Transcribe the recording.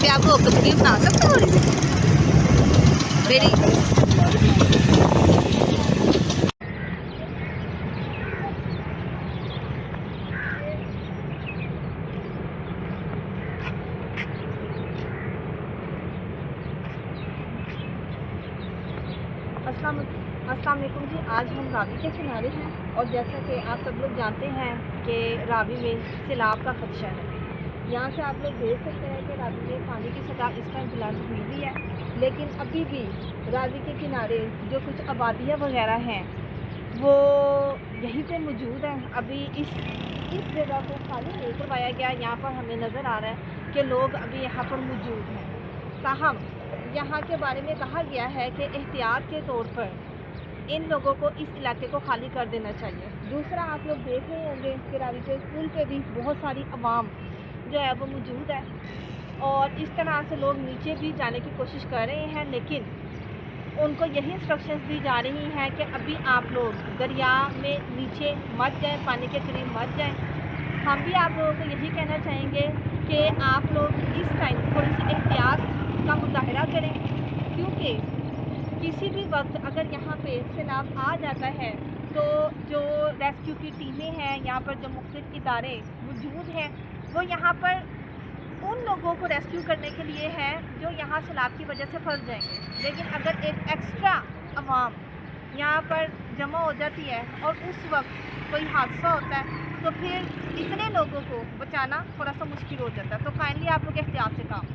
पे आपको तकलीफ ना आ सकता हो मेरी। अस्सलाम वालेकुम जी। आज हम रावी के किनारे हैं और जैसा कि आप सब लोग जानते हैं कि रावी में सैलाब का खदशा है। यहाँ से आप लोग देख सकते हैं कि रावी में पानी की सतह इस टाइम बुलंद हुई हुई है, लेकिन अभी भी रावी के किनारे जो कुछ आबादियाँ वगैरह हैं वो यहीं पे मौजूद हैं। अभी इस जगह को खाली नहीं करवाया गया। यहाँ पर हमें नज़र आ रहा है कि लोग अभी यहाँ पर मौजूद हैं। ताहम यहाँ के बारे में कहा गया है कि एहतियात के तौर पर इन लोगों को इस इलाके को खाली कर देना चाहिए। दूसरा, आप लोग देख रहे होंगे कि रावी के पुल पे भी बहुत सारी आवाम जो है वो मौजूद है और इस तरह से लोग नीचे भी जाने की कोशिश कर रहे हैं, लेकिन उनको यही इंस्ट्रक्शंस दी जा रही हैं कि अभी आप लोग दरिया में नीचे मत जाएं, पानी के करीब मत जाएं। हम भी आप लोगों को यही कहना चाहेंगे कि आप लोग इस टाइम थोड़ी सी एहतियात का मुजाहरा करें, क्योंकि किसी भी वक्त अगर यहाँ पे सैलाब आ जाता है तो जो रेस्क्यू की टीमें हैं, यहाँ पर जो मुख्तलिफ इदारे मौजूद हैं, वो यहाँ पर उन लोगों को रेस्क्यू करने के लिए है जो यहाँ सैलाब की वजह से फंस जाएंगे। लेकिन अगर एक एक्स्ट्रा आवाम यहाँ पर जमा हो जाती है और उस वक्त कोई हादसा होता है तो फिर इतने लोगों को बचाना थोड़ा सा मुश्किल हो जाता है। तो काइंडली आप लोग एहतियात से काम